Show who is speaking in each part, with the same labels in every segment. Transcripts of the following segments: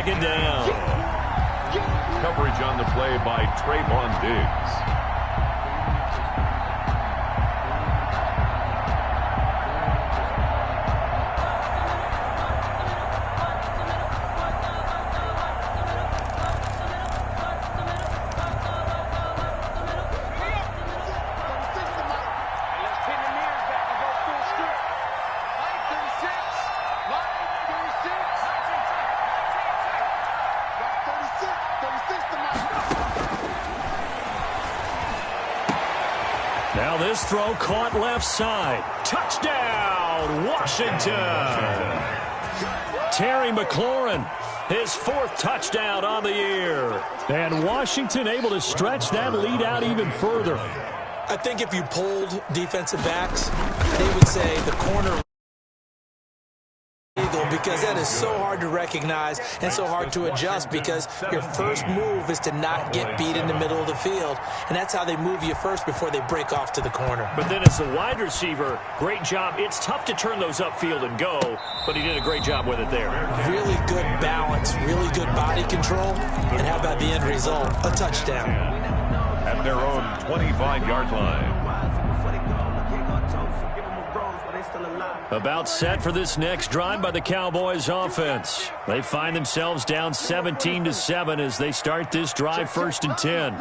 Speaker 1: second down.
Speaker 2: Coverage on the play by Trayvon Diggs.
Speaker 1: Now this throw caught left side. Touchdown, Washington. Terry McLaurin, his 4th touchdown on the year. And Washington able to stretch that lead out even further.
Speaker 3: I think if you polled defensive backs, they would say the corner because that is so hard to recognize and so hard to adjust because your first move is to not get beat in the middle of the field. And that's how they move you first before they break off to the corner.
Speaker 1: But then as a wide receiver, great job. It's tough to turn those upfield and go, but he did a great job with it there.
Speaker 3: Really good balance, really good body control. And how about the end result? A touchdown.
Speaker 2: At their own 25-yard line.
Speaker 1: About set for this next drive by the Cowboys offense. They find themselves down 17-7 as they start this drive 1st and 10.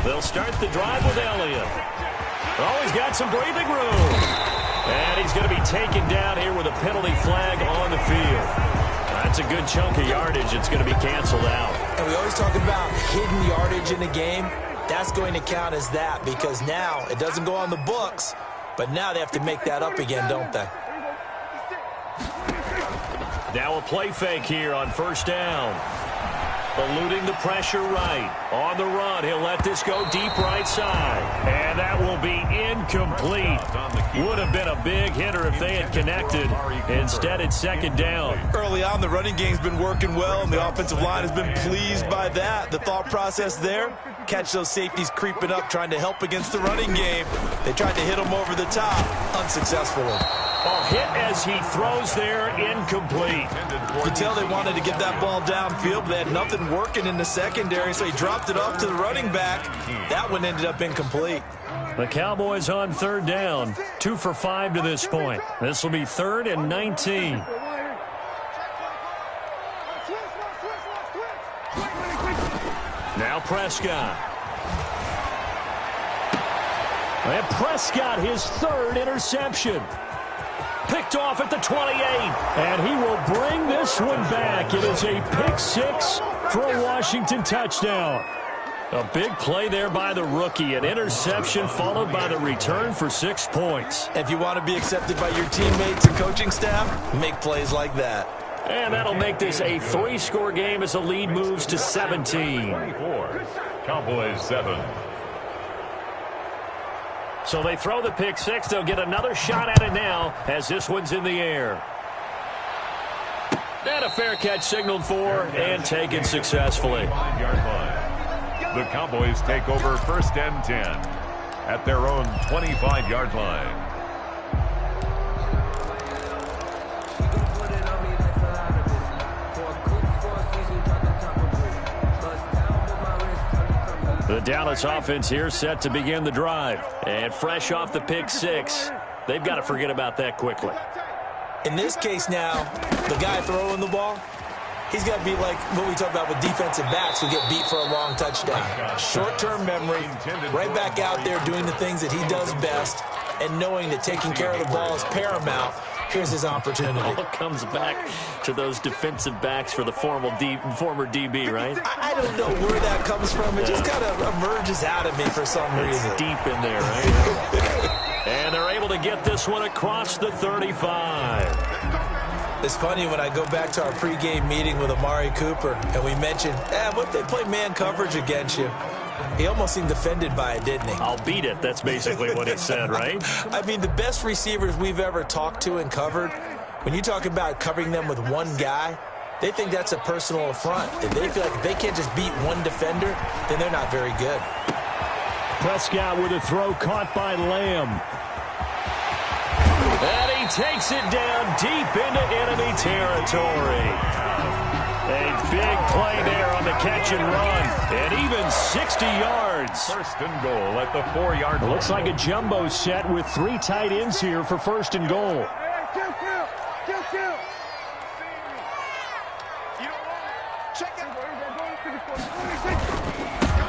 Speaker 1: They'll start the drive with Elliott. Oh, he's got some breathing room. And he's going to be taken down here with a penalty flag on the field. That's a good chunk of yardage. It's going to be canceled out.
Speaker 3: And we always talk about hidden yardage in a game. That's going to count as that because now it doesn't go on the books, but now they have to make that up again, don't they?
Speaker 1: Now a play fake here on 1st down. Eluding the pressure right. On the run, he'll let this go deep right side. And that will be incomplete. Would have been a big hitter if they had connected. Instead, it's 2nd down.
Speaker 4: Early on, the running game's been working well, and the offensive line has been pleased by that. The thought process there, catch those safeties creeping up, trying to help against the running game. They tried to hit them over the top, unsuccessfully.
Speaker 1: A hit as he throws there, incomplete.
Speaker 4: You could tell they wanted to get that ball downfield, but they had nothing working in the secondary, so he dropped it off to the running back. That one ended up incomplete.
Speaker 1: The Cowboys on 3rd down, 2 for 5 to this point. This will be 3rd and 19. Now Prescott. And Prescott, his 3rd interception. Picked off at the 28, and he will bring this one back. It is a pick 6 for a Washington touchdown. A big play there by the rookie, an interception followed by the return for 6 points.
Speaker 4: If you want to be accepted by your teammates and coaching staff, make plays like that.
Speaker 1: And that'll make this a 3-score game as the lead moves to 17.
Speaker 2: 24, Cowboys 7.
Speaker 1: So they throw the pick 6. They'll get another shot at it now as this one's in the air. And a fair catch signaled for and taken successfully.
Speaker 2: The Cowboys take over 1st and 10 at their own 25-yard line.
Speaker 1: The Dallas offense here set to begin the drive. And fresh off the pick 6, they've got to forget about that quickly.
Speaker 3: In this case now, the guy throwing the ball, he's got to be like what we talk about with defensive backs who get beat for a long touchdown. Short-term memory, right back out there doing the things that he does best, and knowing that taking care of the ball is paramount. Here's his opportunity.
Speaker 1: All comes back to those defensive backs for the former DB, right?
Speaker 3: I don't know where that comes from. It just kind of emerges out of me for some reason.
Speaker 1: It's deep in there, right? And they're able to get this one across the 35.
Speaker 3: It's funny when I go back to our pregame meeting with Amari Cooper, and we mentioned, what if they play man coverage against you? He almost seemed offended by it, didn't he?
Speaker 1: I'll beat it. That's basically what he said, right?
Speaker 3: I mean, the best receivers we've ever talked to and covered, when you talk about covering them with one guy, they think that's a personal affront. If they feel like if they can't just beat one defender, then they're not very good.
Speaker 1: Prescott with a throw caught by Lamb. And he takes it down deep into enemy territory. A big play there on the catch and run. And even 60 yards.
Speaker 2: First and goal at the 4-yard line.
Speaker 1: Looks like a jumbo set with 3 tight ends here for first and goal.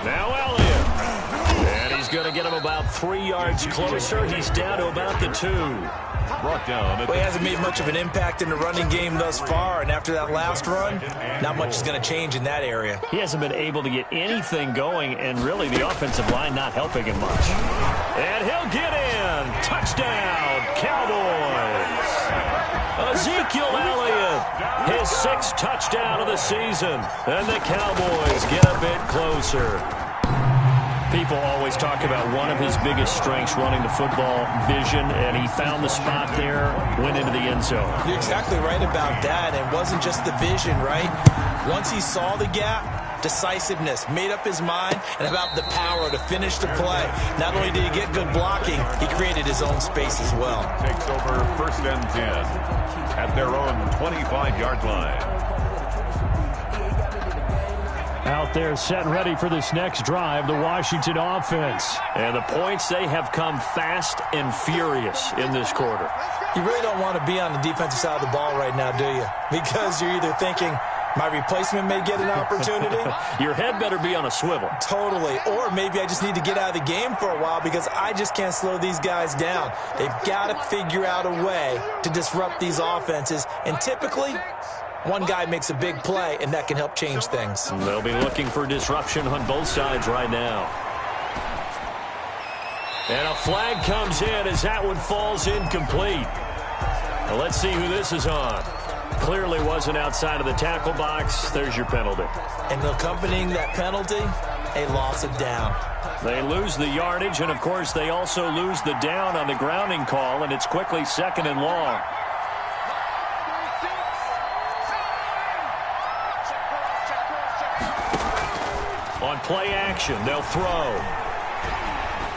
Speaker 1: Now Elliott. And he's going to get him about 3 yards closer. He's down to about the 2.
Speaker 2: Brought down.
Speaker 3: Well, he hasn't made much of an impact in the running game thus far, and after that last run, not much is going to change in that area.
Speaker 1: He hasn't been able to get anything going, and really the offensive line not helping him much. And he'll get in. Touchdown, Cowboys. Ezekiel Elliott, his 6th touchdown of the season, and the Cowboys get a bit closer. People always talk about one of his biggest strengths, running the football, vision, and he found the spot there, went into the end zone.
Speaker 3: You're exactly right about that. It wasn't just the vision, right? Once he saw the gap, decisiveness, made up his mind, and about the power to finish the play. Not only did he get good blocking, he created his own space as well.
Speaker 2: Takes over first and 10 at their own 25-yard line.
Speaker 1: Out there set and ready for this next drive, the Washington offense. And the points, they have come fast and furious in this quarter.
Speaker 3: You really don't want to be on the defensive side of the ball right now, do you? Because you're either thinking, my replacement may get an opportunity.
Speaker 1: Your head better be on a swivel.
Speaker 3: Totally. Or maybe I just need to get out of the game for a while because I just can't slow these guys down. They've got to figure out a way to disrupt these offenses. And typically, one guy makes a big play, and that can help change things.
Speaker 1: They'll be looking for disruption on both sides right now. And a flag comes in as that one falls incomplete. Now let's see who this is on. Clearly wasn't outside of the tackle box. There's your penalty.
Speaker 3: And accompanying that penalty, a loss of down.
Speaker 1: They lose the yardage, and, of course, they also lose the down on the grounding call, and it's quickly 2nd and long. On play action, they'll throw.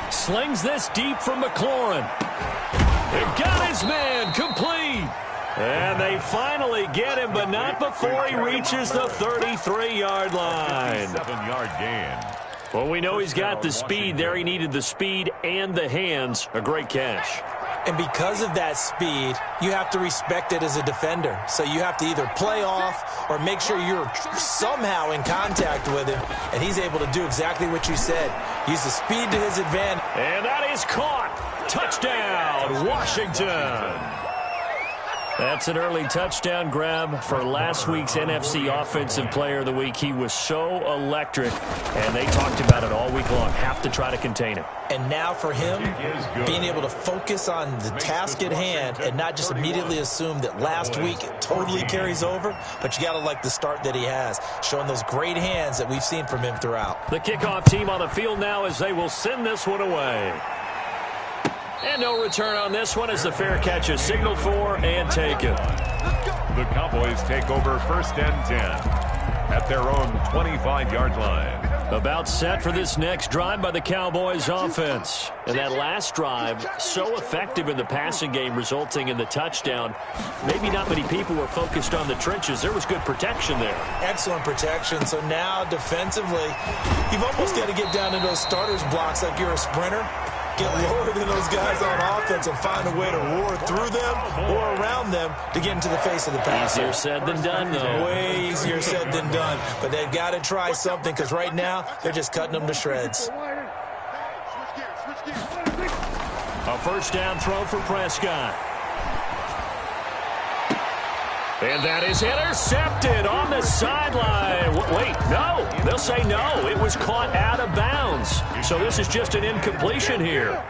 Speaker 1: Slings this deep from McLaurin. It got his man complete. And they finally get him, but not before he reaches the 33-yard line.
Speaker 2: 7-yard gain.
Speaker 1: Well, we know he's got the speed there. He needed the speed and the hands. A great catch.
Speaker 3: And because of that speed, you have to respect it as a defender. So you have to either play off or make sure you're somehow in contact with him. And he's able to do exactly what you said. Use the speed to his advantage.
Speaker 1: And that is caught. Touchdown, Washington. That's an early touchdown grab for last week's NFC Offensive Player of the Week. He was so electric, and they talked about it all week long. Have to try to contain him.
Speaker 3: And now for him, being able to focus on the task at hand and not just immediately assume that last week it totally carries over, but you got to like the start that he has, showing those great hands that we've seen from him throughout.
Speaker 1: The kickoff team on the field now as they will send this one away. And no return on this one as the fair catch is signaled for and taken.
Speaker 2: The Cowboys take over first and 10 at their own 25-yard line.
Speaker 1: About set for this next drive by the Cowboys offense. And that last drive, so effective in the passing game, resulting in the touchdown. Maybe not many people were focused on the trenches. There was good protection there.
Speaker 3: Excellent protection. So now defensively, you've almost got to get down to those starters blocks like you're a sprinter. Get lower than those guys on offense and find a way to roar through them or around them to get into the face of the passer.
Speaker 1: Easier said than done, though.
Speaker 3: Way easier said than done. But they've got to try something because right now they're just cutting them to shreds.
Speaker 1: A first down throw for Prescott. And that is intercepted on the sideline. Wait, no. They'll say no. It was caught out of bounds. So this is just an incompletion here.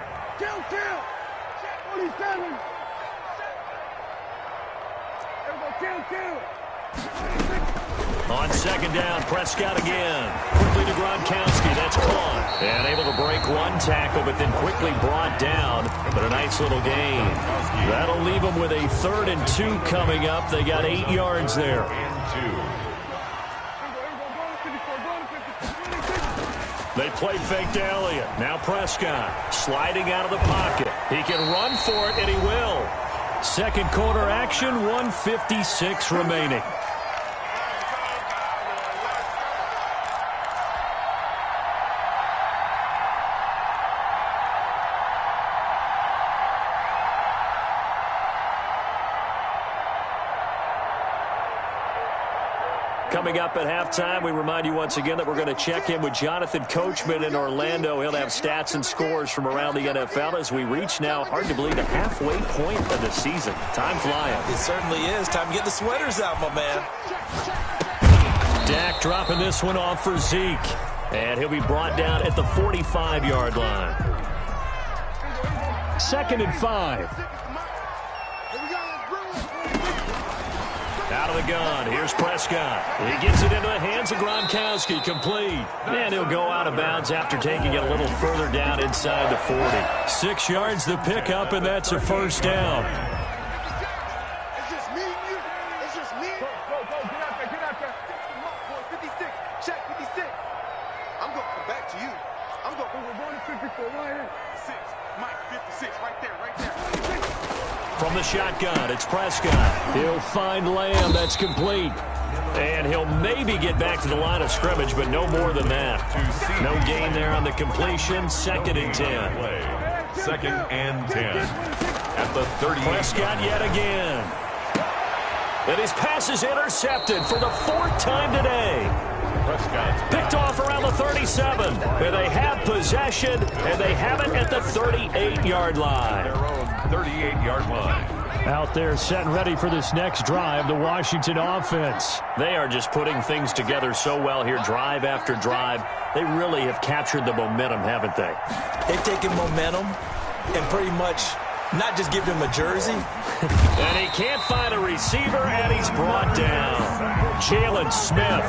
Speaker 1: On second down, Prescott again. Quickly to Gronkowski. That's caught. And able to break one tackle, but then quickly brought down. But a nice little gain. That'll leave them with a 3rd and 2 coming up. They got 8 yards there. They play fake to Elliott. Now Prescott sliding out of the pocket. He can run for it, and he will. Second quarter action, 1:56 remaining. Coming up at halftime, we remind you once again that we're going to check in with Jonathan Coachman in Orlando. He'll have stats and scores from around the NFL as we reach now, hard to believe, the halfway point of the season. Time flying.
Speaker 3: It certainly is. Time to get the sweaters out, my man.
Speaker 1: Dak dropping this one off for Zeke. And he'll be brought down at the 45-yard line. 2nd and 5. Out of the gun. Here's Prescott. He gets it into the hands of Gronkowski. Complete. And he'll go out of bounds after taking it a little further down inside the 40. 6 yards the pickup, and that's a first down.
Speaker 5: It's just me and you. It's just me. Go, get out there. Get out there. Boy, 56. Check 56. I'm going to come back to you. I'm going to 54 right here. 6. Mike, 56. Right there.
Speaker 1: From the shotgun, it's Prescott. He'll find Lamb. That's complete. And he'll maybe get back to the line of scrimmage, but no more than that. No gain there on the completion. 2nd and 10.
Speaker 2: 2nd and 10. At the 30.
Speaker 1: Prescott yet again. And his pass is intercepted for the 4th time today.
Speaker 2: Prescott
Speaker 1: Picked off around the 37. And they have possession, and they have it at the 38-yard line.
Speaker 2: their own 38-yard line.
Speaker 1: Out there set and ready for this next drive, the Washington offense. They are just putting things together so well here, drive after drive. They really have captured the momentum, haven't they?
Speaker 3: They've taken momentum and pretty much not just give him a jersey.
Speaker 1: And he can't find a receiver, and he's brought down. Jalen Smith,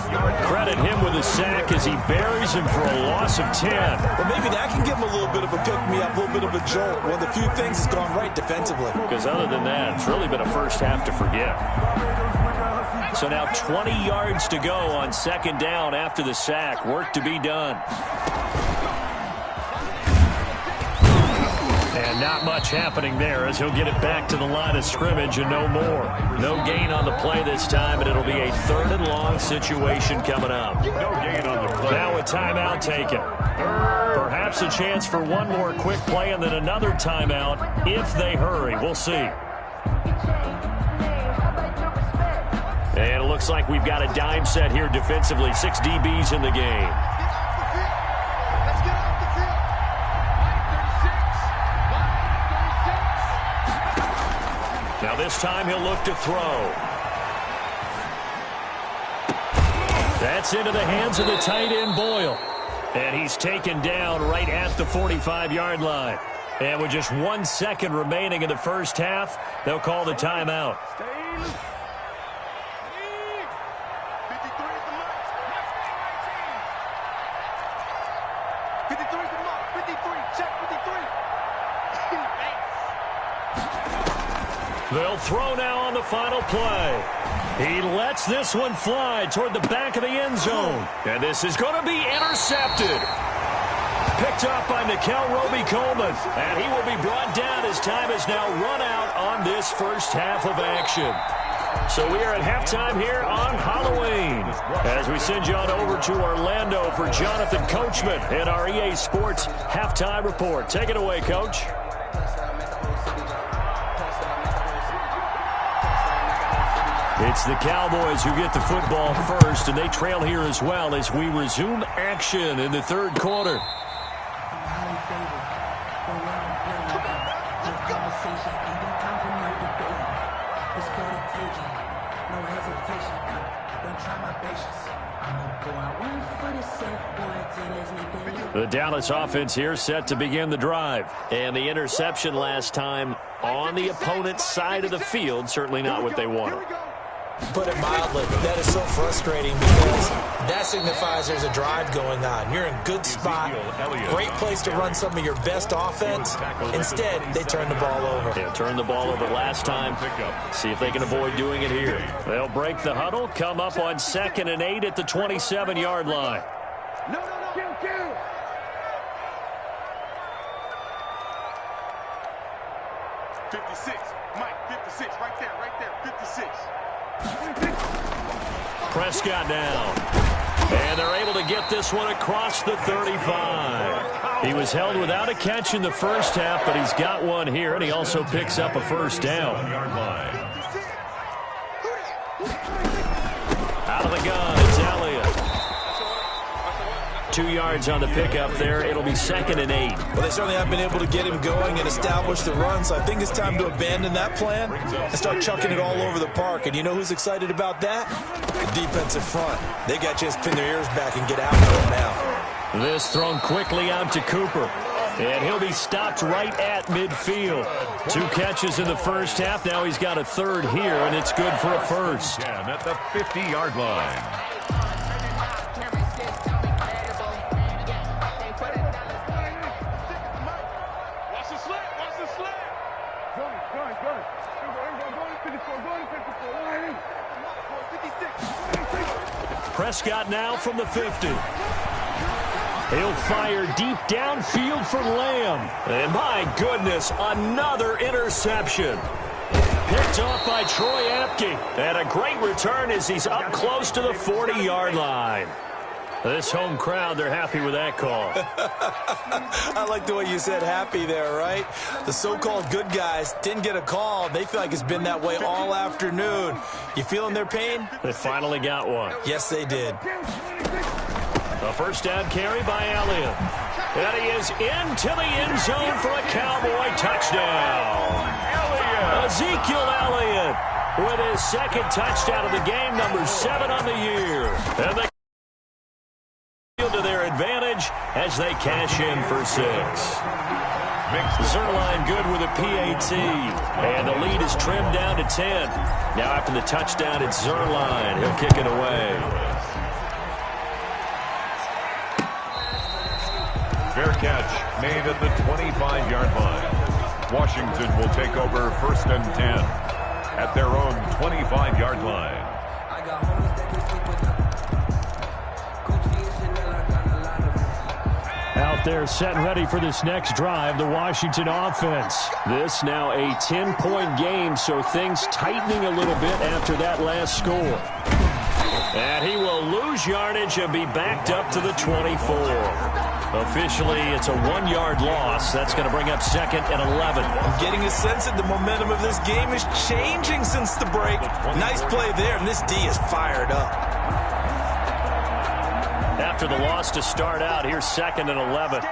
Speaker 1: credit him with a sack as he buries him for a loss of 10.
Speaker 3: Well, maybe that can give him a little bit of a pick-me-up, a little bit of a jolt. One of the few things that's gone right defensively.
Speaker 1: Because other than that, it's really been a first half to forget. So now 20 yards to go on 2nd down after the sack. Work to be done. And not much happening there as he'll get it back to the line of scrimmage and no more. No gain on the play this time, and it'll be a 3rd and long situation coming up.
Speaker 2: No gain on the play.
Speaker 1: Now a timeout taken. Perhaps a chance for one more quick play and then another timeout if they hurry. We'll see. And it looks like we've got a dime set here defensively. 6 DBs in the game. Now this time he'll look to throw. That's into the hands of the tight end Boyle. And he's taken down right at the 45-yard line. And with just 1 second remaining in the first half, they'll call the timeout. They'll throw now on the final play. He lets this one fly toward the back of the end zone. And this is going to be intercepted. Picked up by Nikel Roby-Coleman. And he will be brought down as time has now run out on this first half of action. So we are at halftime here on Halloween as we send you on over to Orlando for Jonathan Coachman in our EA Sports Halftime Report. Take it away, Coach. It's the Cowboys who get the football first, and they trail here as well as we resume action in the 3rd quarter. The Dallas offense here set to begin the drive. And the interception last time on the opponent's side of the field, certainly not what they wanted.
Speaker 3: Put it mildly, that is so frustrating because that signifies there's a drive going on. You're in a good spot, great place to run some of your best offense. Instead, they turn the ball over.
Speaker 1: Yeah, turned the ball over last time. See if they can avoid doing it here. They'll break the huddle, come up on 2nd and 8 at the 27-yard line.
Speaker 5: No. 56. Mike, 56. Right there, 56.
Speaker 1: Prescott down. And they're able to get this one across the 35. He was held without a catch in the first half, but he's got one here, and he also picks up a first down. Out of the gun, it's Elliott. 2 yards on the pickup there. It'll be 2nd and 8.
Speaker 3: Well, they certainly have been able to get him going and establish the run, so I think it's time to abandon that plan and start chucking it all over the park. And you know who's excited about that? The defensive front. They got a chance to pin their ears back and get after him now.
Speaker 1: This thrown quickly out to Cooper. And he'll be stopped right at midfield. 2 catches in the first half. Now he's got a third here, and it's good for a first.
Speaker 2: At the 50-yard line.
Speaker 1: Prescott now from the 50. He'll fire deep downfield for Lamb. And my goodness, another interception. Picked off by Troy Apke. And a great return as he's up close to the 40-yard line. This home crowd, they're happy with that call.
Speaker 3: I like the way you said happy there, right? The so-called good guys didn't get a call. They feel like it's been that way all afternoon. You feeling their pain?
Speaker 1: They finally got one.
Speaker 3: Yes, they did.
Speaker 1: A first down carry by Elliott. And he is into the end zone for a Cowboy touchdown. Ezekiel Elliott with his 2nd touchdown of the game, number 7 on the year. And they to their advantage as they cash in for 6. Zerline good with a PAT, and the lead is trimmed down to 10. Now after the touchdown, it's Zerline. He'll kick it away.
Speaker 2: Fair catch made at the 25-yard line. Washington will take over 1st and 10 at their own 25-yard line.
Speaker 1: Out there set and ready for this next drive, the Washington offense. This now a 10-point game, so things tightening a little bit after that last score. And he will lose yardage and be backed up to the 24. Officially, it's a 1-yard loss. That's going to bring up 2nd and 11.
Speaker 3: I'm getting a sense that the momentum of this game is changing since the break. Nice play there, and this D is fired up.
Speaker 1: After the loss to start out, here's 2nd and 11.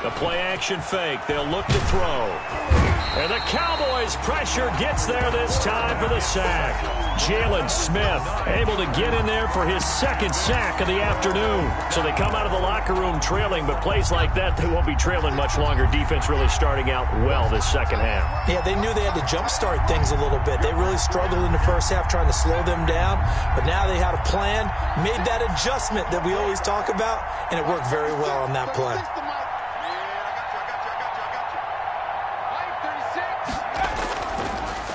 Speaker 1: The play-action fake. They'll look to throw. And the Cowboys' pressure gets there this time for the sack. Jalen Smith able to get in there for his 2nd sack of the afternoon. So they come out of the locker room trailing, but plays like that, they won't be trailing much longer. Defense really starting out well this second half.
Speaker 3: Yeah, they knew they had to jumpstart things a little bit. They really struggled in the first half trying to slow them down, but now they had a plan, made that adjustment that we always talk about, and it worked very well on that play.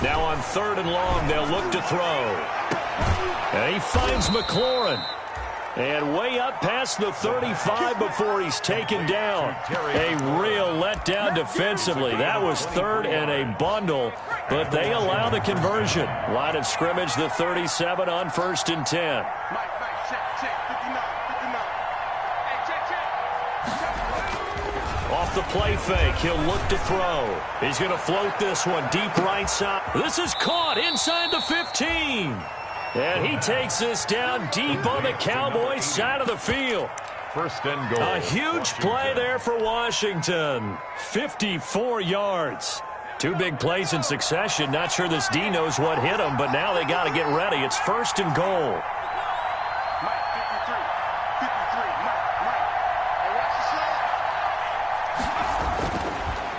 Speaker 1: Now on 3rd and long, they'll look to throw. And he finds McLaurin. And way up past the 35 before he's taken down. A real letdown defensively. That was 3rd and a bundle, but they allow the conversion. Line of scrimmage, the 37 on 1st and 10. Off the play fake, he'll look to throw. He's going to float this one deep right side. This is caught inside the 15. And he takes this down deep on the Cowboys side of the field.
Speaker 2: 1st and goal.
Speaker 1: A huge play there for Washington. 54 yards. 2 big plays in succession. Not sure this D knows what hit him, but now they got to get ready. It's 1st and goal.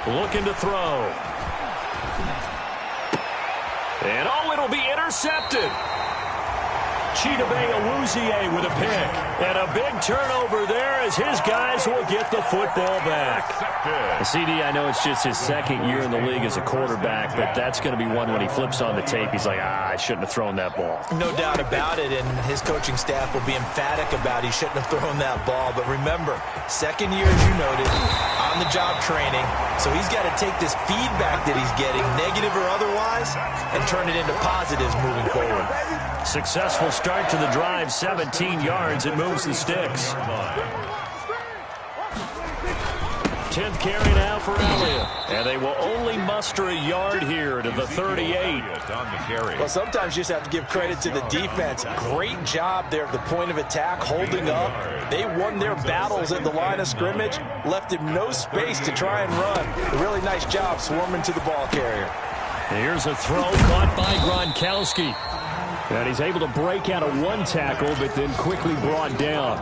Speaker 1: Looking to throw. And oh, it'll be intercepted. Chidobe with a pick. And a big turnover there as his guys will get the football back. CD, I know it's just his second year in the league as a quarterback, but that's going to be one when he flips on the tape. He's like, I shouldn't have thrown that ball.
Speaker 3: No doubt about it, and his coaching staff will be emphatic about he shouldn't have thrown that ball. But remember, second year, as you noted, on-the-job training, so he's got to take this feedback that he's getting, negative or otherwise, and turn it into positives moving forward.
Speaker 1: Successful start to the drive, 17 yards. It moves the sticks. 10th carry now for Elliott. And they will only muster a yard here to the 38.
Speaker 3: Well, sometimes you just have to give credit to the defense. Great job there at the point of attack, holding up. They won their battles at the line of scrimmage, left him no space to try and run. A really nice job swarming to the ball carrier.
Speaker 1: Here's a throw caught by Gronkowski. And he's able to break out of one tackle, but then quickly brought down.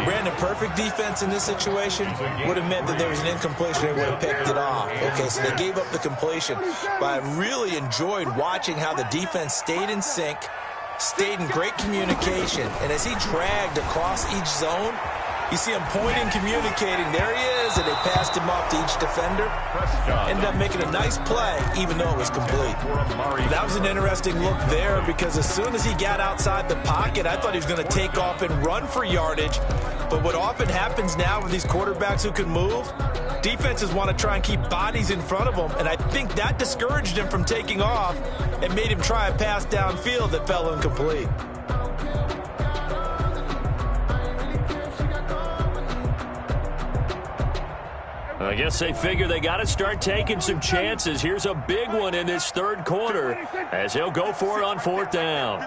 Speaker 3: Brandon, perfect defense in this situation would have meant that there was an incompletion. They would have picked it off. Okay, so they gave up the completion. But I really enjoyed watching how the defense stayed in sync, stayed in great communication. And as he dragged across each zone, you see him pointing, communicating. There he is, and they passed him off to each defender. Ended up making a nice play, even though it was complete. That was an interesting look there because as soon as he got outside the pocket, I thought he was going to take off and run for yardage. But what often happens now with these quarterbacks who can move, defenses want to try and keep bodies in front of them, and I think that discouraged him from taking off and made him try a pass downfield that fell incomplete.
Speaker 1: I guess they figure they got to start taking some chances. Here's a big one in this third quarter as he'll go for it on 4th down.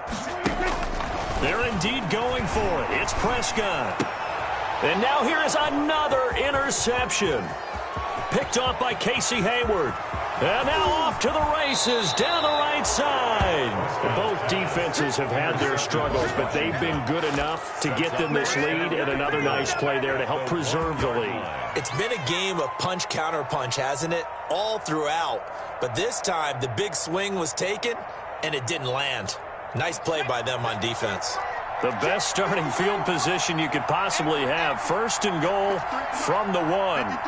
Speaker 1: They're indeed going for it. It's Prescott. And now here is another interception. Picked off by Casey Hayward. And now off to the races down the right side. Both defenses have had their struggles, but they've been good enough to get them this lead, and another nice play there to help preserve the lead.
Speaker 3: It's been a game of punch-counter-punch, hasn't it? All throughout. But this time, the big swing was taken, and it didn't land. Nice play by them on defense.
Speaker 1: The best starting field position you could possibly have. 1st and goal from the 1.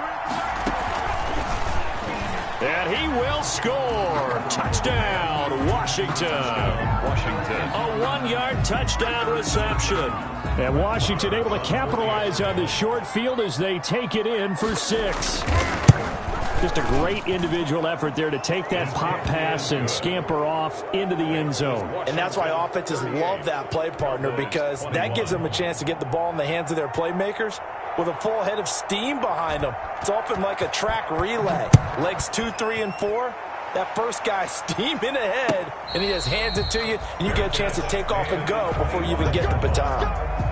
Speaker 1: And he will score. Touchdown, Washington. A 1-yard touchdown reception. And Washington able to capitalize on the short field as they take it in for 6. Just a great individual effort there to take that pop pass and scamper off into the end zone.
Speaker 3: And that's why offenses love that play, partner, because that gives them a chance to get the ball in the hands of their playmakers with a full head of steam behind them. It's often like a track relay. Legs 2, 3, and 4. That first guy steaming ahead, and he just hands it to you, and you get a chance to take off and go before you even get the baton.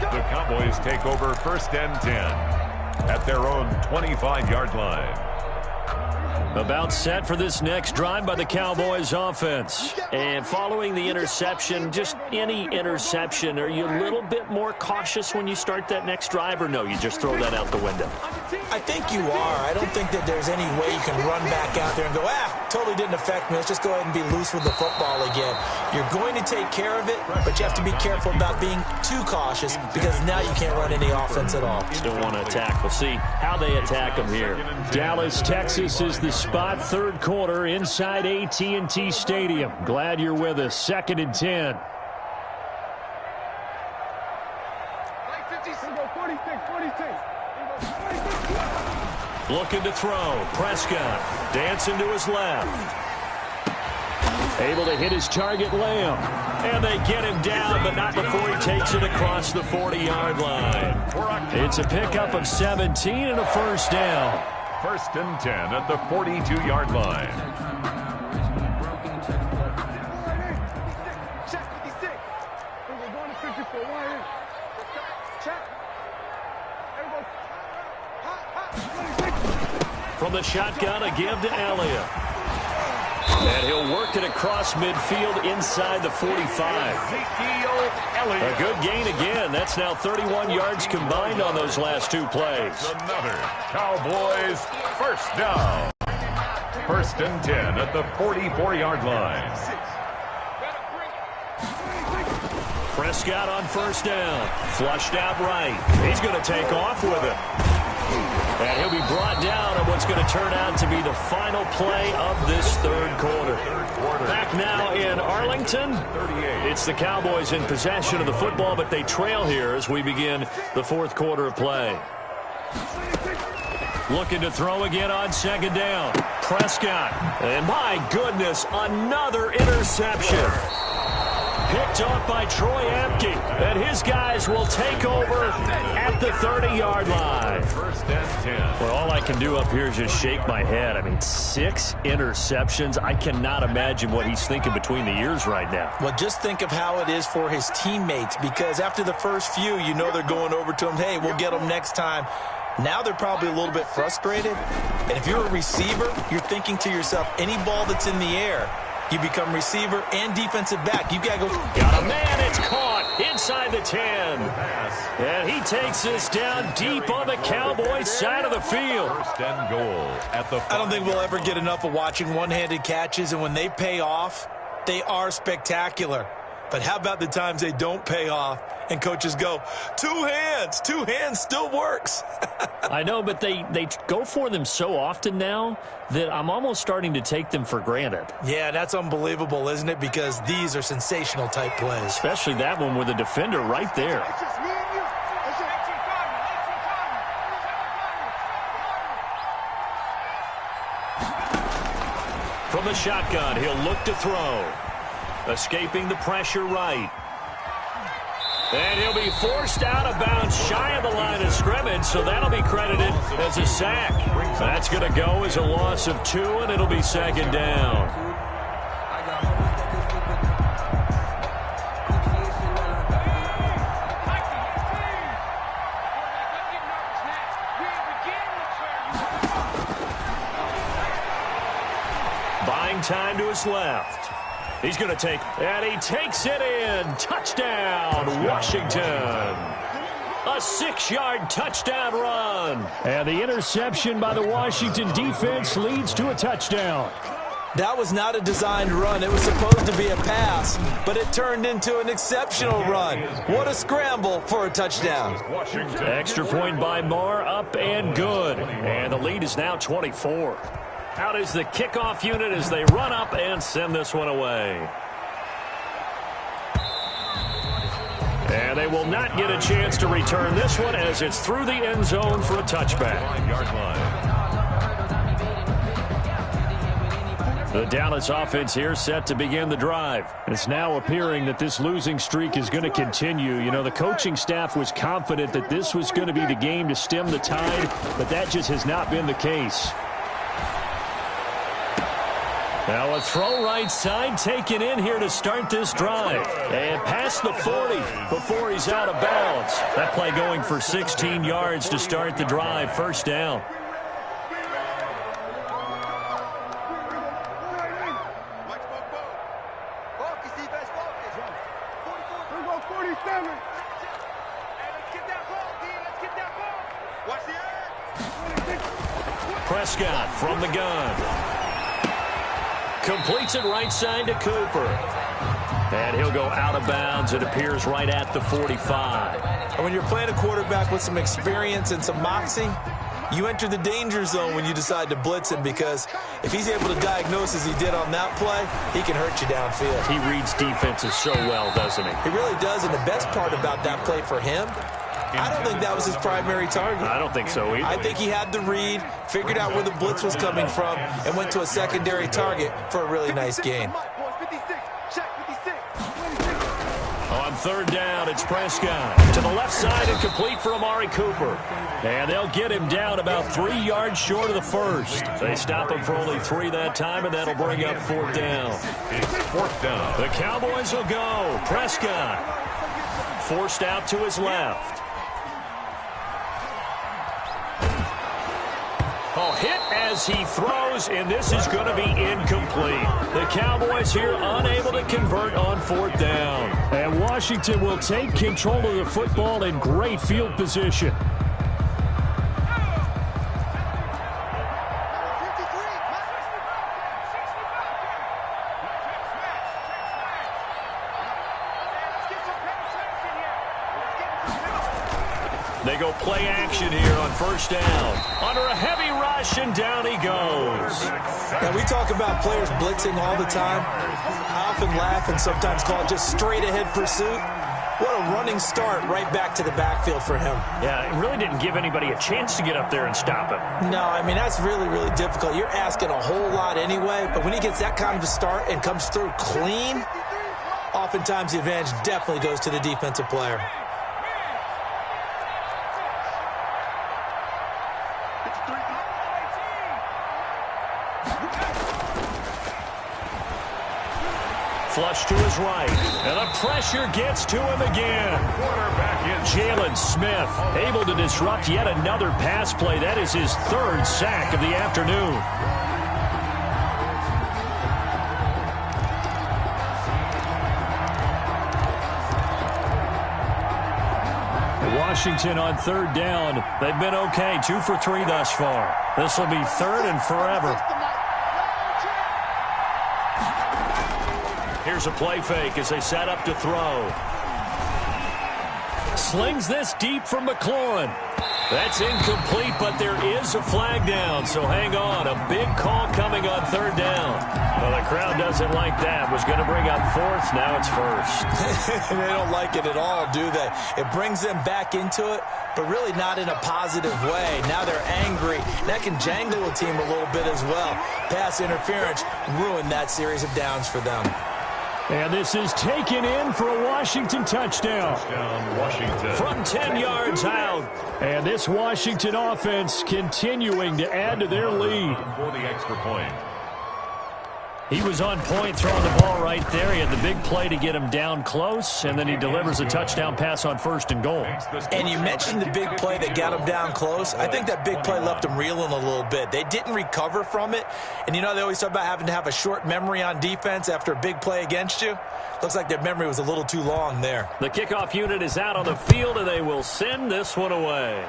Speaker 2: The Cowboys take over 1st and 10 at their own 25-yard line.
Speaker 1: About set for this next drive by the Cowboys offense. And following the interception, just any interception, are you a little bit more cautious when you start that next drive, or no, you just throw that out the window?
Speaker 3: I think you are. I don't think that there's any way you can run back out there and go, totally didn't affect me. Let's just go ahead and be loose with the football again. You're going to take care of it, but you have to be careful about being too cautious because now you can't run any offense at all.
Speaker 1: Still want to attack. We'll see how they attack them here. Dallas, Texas is the spot. 3rd quarter inside AT&T Stadium. Glad you're with us. 2nd and 10. Looking to throw. Prescott dancing to his left. Able to hit his target, Lamb. And they get him down, but not before he takes it across the 40-yard line. It's a pickup of 17 and a 1st down.
Speaker 2: 1st and 10 at the 42-yard line.
Speaker 1: From the shotgun, a give to Elliott. And he'll work it across midfield inside the 45. A good gain again. That's now 31 yards combined on those last 2 plays.
Speaker 2: Another Cowboys 1st down. 1st and 10 at the 44-yard line.
Speaker 1: Prescott on first down. Flushed out right. He's going to take off with it. And he'll be brought down on what's going to turn out to be the final play of this third quarter. Back now in Arlington. It's the Cowboys in possession of the football, but they trail here as we begin the fourth quarter of play. Looking to throw again on second down. Prescott. And my goodness, another interception. Picked off by Troy Apke. And his guys will take over at the 30-yard line.
Speaker 2: First and 10.
Speaker 1: Well, all I can do up here is just shake my head. I mean, 6 interceptions. I cannot imagine what he's thinking between the ears right now.
Speaker 3: Well, just think of how it is for his teammates, because after the first few, you know they're going over to him, hey, we'll get them next time. Now they're probably a little bit frustrated. And if you're a receiver, you're thinking to yourself, any ball that's in the air, you become receiver and defensive back. You got to go.
Speaker 1: Got a man. It's caught inside the 10. And he takes this down deep on the Cowboys side of the field.
Speaker 2: First and goal at the 5.
Speaker 3: I don't think we'll ever get enough of watching one-handed catches, and when they pay off, they are spectacular. But how about the times they don't pay off and coaches go, 2 hands. 2 hands still works.
Speaker 1: I know, but they go for them so often now that I'm almost starting to take them for granted.
Speaker 3: Yeah, that's unbelievable, isn't it? Because these are sensational type plays.
Speaker 1: Especially that one with a defender right there.
Speaker 5: It's just me and you. It's just...
Speaker 1: From the shotgun, he'll look to throw. Escaping the pressure right. And he'll be forced out of bounds shy of the line of scrimmage, so that'll be credited as a sack. That's going to go as a loss of 2, and it'll be second down. Buying time to his left. He's going to take, and he takes it in. Touchdown, Washington. A 6-yard touchdown run. And the interception by the Washington defense leads to a touchdown.
Speaker 3: That was not a designed run. It was supposed to be a pass, but it turned into an exceptional run. What a scramble for a touchdown.
Speaker 1: Extra point by Moore, up and good. And the lead is now 24. Out is the kickoff unit as they run up and send this one away. And they will not get a chance to return this one as it's through the end zone for a touchback.
Speaker 2: 5-yard line.
Speaker 1: The Dallas offense here set to begin the drive. It's now appearing that this losing streak is going to continue. You know, the coaching staff was confident that this was going to be the game to stem the tide, but that just has not been the case. Now a throw right side taken in here to start this drive. And past the 40 before he's out of bounds. That play going for 16 yards to start the drive. First down. Prescott from the gun. Completes it right side to Cooper. And he'll go out of bounds. It appears right at the 45.
Speaker 3: And when you're playing a quarterback with some experience and some moxie, you enter the danger zone when you decide to blitz him, because if he's able to diagnose as he did on that play, he can hurt you downfield.
Speaker 1: He reads defenses so well, doesn't he?
Speaker 3: He really does, and the best part about that play for him, I don't think that was his primary target.
Speaker 1: I don't think so either.
Speaker 3: I think he had the read, figured out where the blitz was coming from, and went to a secondary target for a really nice gain.
Speaker 1: On third down, it's Prescott. To the left side and complete for Amari Cooper. And they'll get him down about 3 yards short of the first. They stop him for only 3 that time, and that'll bring up fourth down.
Speaker 2: It's fourth down.
Speaker 1: The Cowboys will go. Prescott forced out to his left. Oh, hit as he throws, and this is going to be incomplete. The Cowboys here unable to convert on fourth down. And Washington will take control of the football in great field position. They go play action here on first down. Under a heavy rush, and down he goes.
Speaker 3: Now, we talk about players blitzing all the time. I often laugh and sometimes call it just straight-ahead pursuit. What a running start right back to the backfield for him.
Speaker 1: Yeah, it really didn't give anybody a chance to get up there and stop him.
Speaker 3: No, I mean, that's really, really difficult. You're asking a whole lot anyway, but when he gets that kind of a start and comes through clean, oftentimes the advantage definitely goes to the defensive player.
Speaker 1: Flush to his right, and the pressure gets to him again. Jalen Smith able to disrupt yet another pass play. That is his third sack of the afternoon. Washington on third down. They've been okay, 2 for 3 thus far. This will be third and forever. Here's a play fake as they set up to throw. Slings this deep from McLaurin. That's incomplete, but there is a flag down, so hang on. A big call coming on third down. Well, the crowd doesn't like that. Was going to bring up fourth, now it's first.
Speaker 3: They don't like it at all, do they? It brings them back into it, but really not in a positive way. Now they're angry. That can jangle a team a little bit as well. Pass interference ruined that series of downs for them.
Speaker 1: And this is taken in for a Washington touchdown.
Speaker 2: Washington.
Speaker 1: From 10 yards out. And this Washington offense continuing to add to their lead.
Speaker 2: For the extra point.
Speaker 1: He was on point throwing the ball right there. He had the big play to get him down close, and then he delivers a touchdown pass on first and goal.
Speaker 3: And you mentioned the big play that got him down close. I think that big play left him reeling a little bit. They didn't recover from it. And, you know, they always talk about having to have a short memory on defense after a big play against you. Looks like their memory was a little too long there.
Speaker 1: The kickoff unit is out on the field, and they will send this one away.